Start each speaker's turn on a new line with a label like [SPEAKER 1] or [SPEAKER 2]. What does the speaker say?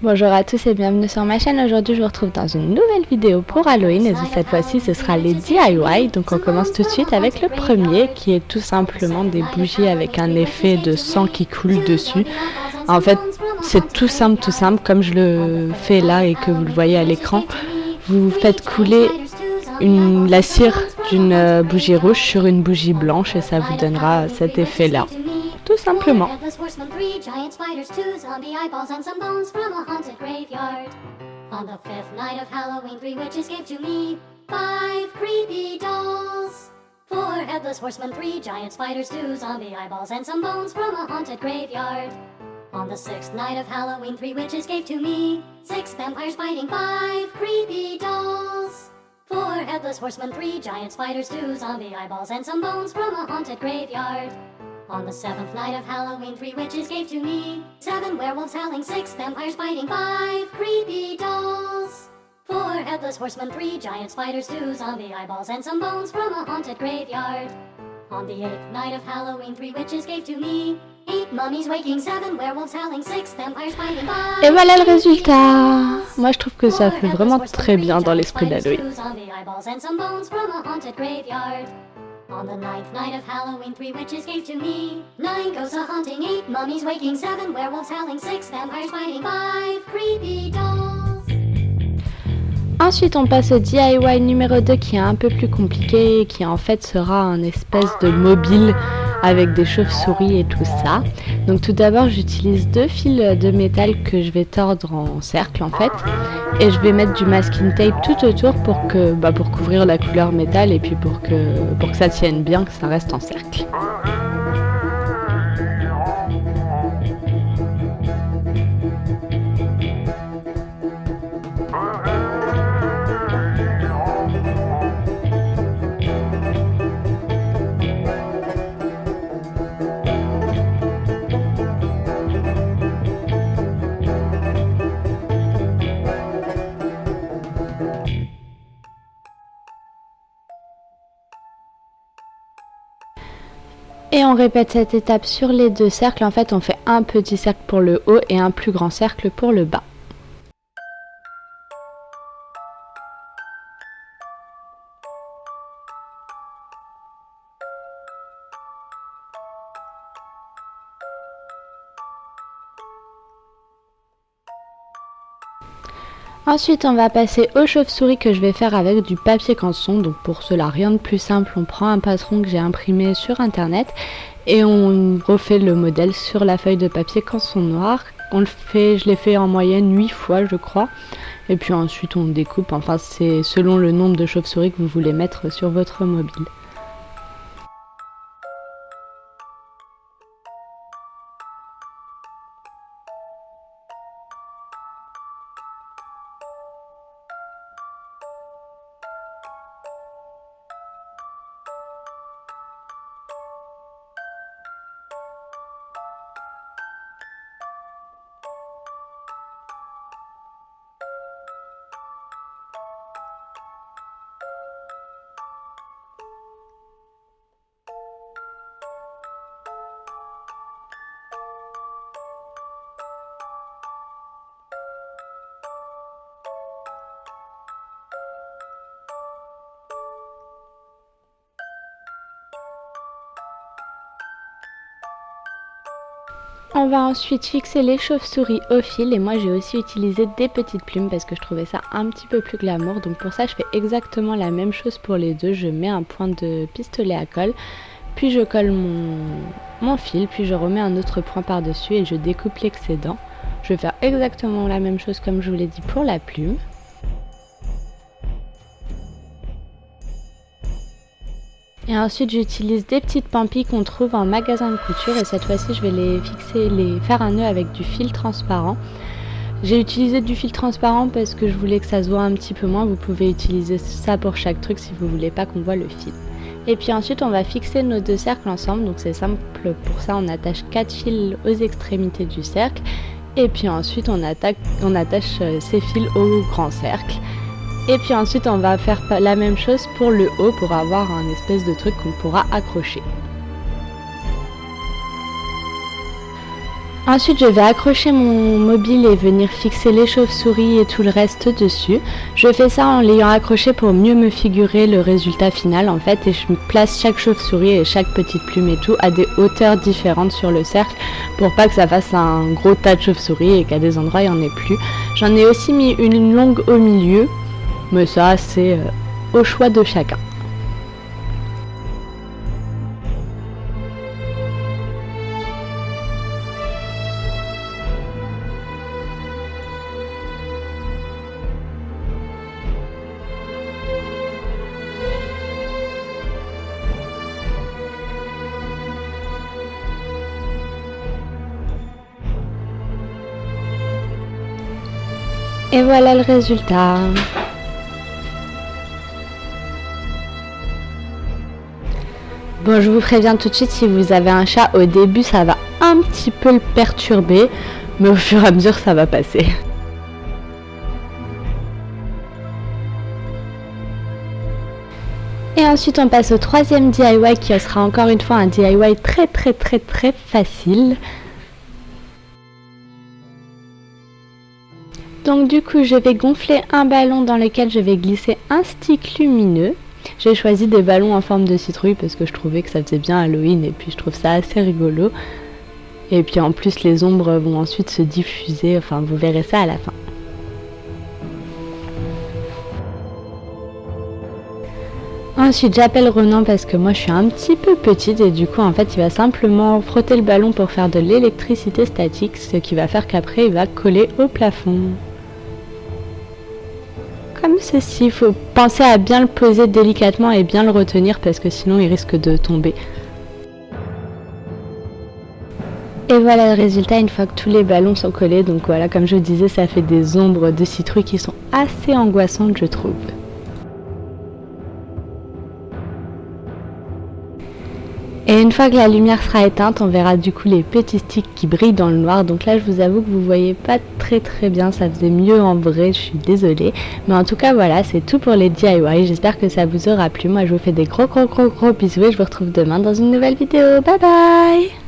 [SPEAKER 1] Bonjour à tous et bienvenue sur ma chaîne. Aujourd'hui je vous retrouve dans une nouvelle vidéo pour Halloween et cette fois-ci ce sera les DIY. Donc on commence tout de suite avec le premier qui est tout simplement des bougies avec un effet de sang qui coule dessus. En fait c'est tout simple comme je le fais là et que vous le voyez à l'écran. Vous faites couler la cire d'une bougie rouge sur une bougie blanche et ça vous donnera cet effet là. Tout simplement. On the fifth night of Halloween, 3 witches gave to me 5 creepy dolls. 4 headless horsemen, 3 giant spiders, 2 zombie eyeballs, and some bones from a haunted graveyard. On the sixth night of Halloween, 3 witches gave to me 6 vampires fighting 5 creepy dolls. 4 headless horsemen, 3 giant spiders, 2 zombie eyeballs, and some bones from a haunted graveyard. On the seventh night of Halloween, 3 witches gave to me 7 werewolves howling, 6 vampires fighting 5 creepy dolls. 4 headless horsemen, 3 giant spiders, 2 zombie eyeballs, and some bones from a haunted graveyard. On the eighth night of Halloween, 3 witches gave to me 8 mummies waking, 7 werewolves howling, 6 vampires fighting 5. Et voilà le résultat. Moi je trouve que ça fait vraiment très bien dans l'esprit d'Halloween. On the ninth night of Halloween, 3 witches gave to me 9 ghosts a-haunting, 8 mummies waking, 7 werewolves howling, 6 vampires fighting, 5 creepy dolls. Ensuite on passe au DIY numéro 2 qui est un peu plus compliqué et qui en fait sera un espèce de mobile avec des chauves-souris et tout ça. Donc tout d'abord j'utilise 2 fils de métal que je vais tordre en cercle en fait. Et je vais mettre du masking tape tout autour pour couvrir la couleur métal et puis pour que ça tienne bien, que ça reste en cercle. Et on répète cette étape sur les 2 cercles. En fait, on fait un petit cercle pour le haut et un plus grand cercle pour le bas. Ensuite, on va passer aux chauves-souris que je vais faire avec du papier canson. Donc pour cela, rien de plus simple, on prend un patron que j'ai imprimé sur internet et on refait le modèle sur la feuille de papier canson noir. Je l'ai fait en moyenne 8 fois je crois. Et puis ensuite on découpe, enfin c'est selon le nombre de chauves-souris que vous voulez mettre sur votre mobile. On va ensuite fixer les chauves-souris au fil et moi j'ai aussi utilisé des petites plumes parce que je trouvais ça un petit peu plus glamour. Donc pour ça je fais exactement la même chose pour les deux. Je mets un point de pistolet à colle, puis je colle mon fil, puis je remets un autre point par dessus et je découpe l'excédent. Je vais faire exactement la même chose comme je vous l'ai dit pour la plume. Et ensuite j'utilise des petites pampilles qu'on trouve en magasin de couture et cette fois-ci je vais faire un nœud avec du fil transparent. J'ai utilisé du fil transparent parce que je voulais que ça se voit un petit peu moins. Vous pouvez utiliser ça pour chaque truc si vous voulez pas qu'on voit le fil. Et puis ensuite on va fixer nos 2 cercles ensemble, donc c'est simple, pour ça on attache 4 fils aux extrémités du cercle et puis ensuite on attache ces fils au grand cercle. Et puis ensuite on va faire la même chose pour le haut pour avoir un espèce de truc qu'on pourra accrocher.
[SPEAKER 2] Ensuite, je vais accrocher mon mobile et venir fixer les chauves-souris et tout le reste dessus. Je fais ça en l'ayant accroché pour mieux me figurer le résultat final en fait, et je place chaque chauve-souris et chaque petite plume et tout à des hauteurs différentes sur le cercle pour pas que ça fasse un gros tas de chauves-souris et qu'à des endroits il n'y en ait plus. J'en ai aussi mis une longue au milieu, mais ça c'est au choix de chacun. Et voilà le résultat. Bon, je vous préviens tout de suite, si vous avez un chat, au début ça va un petit peu le perturber, mais au fur et à mesure ça va passer. Et ensuite on passe au troisième DIY qui sera encore une fois un DIY très facile. Donc du coup je vais gonfler un ballon dans lequel je vais glisser un stick lumineux. J'ai choisi des ballons en forme de citrouille parce que je trouvais que ça faisait bien Halloween et puis je trouve ça assez rigolo. Et puis en plus les ombres vont ensuite se diffuser, enfin vous verrez ça à la fin. Ensuite j'appelle Renan parce que moi je suis un petit peu petite et du coup en fait il va simplement frotter le ballon pour faire de l'électricité statique, ce qui va faire qu'après il va coller au plafond. Comme ceci, il faut penser à bien le poser délicatement et bien le retenir parce que sinon il risque de tomber. Et voilà le résultat une fois que tous les ballons sont collés. Donc voilà, comme je vous disais, ça fait des ombres de citrouille qui sont assez angoissantes je trouve. Et une fois que la lumière sera éteinte, on verra du coup les petits sticks qui brillent dans le noir. Donc là je vous avoue que vous voyez pas très bien, ça faisait mieux en vrai, je suis désolée. Mais en tout cas voilà, c'est tout pour les DIY, j'espère que ça vous aura plu. Moi je vous fais des gros bisous et je vous retrouve demain dans une nouvelle vidéo. Bye bye.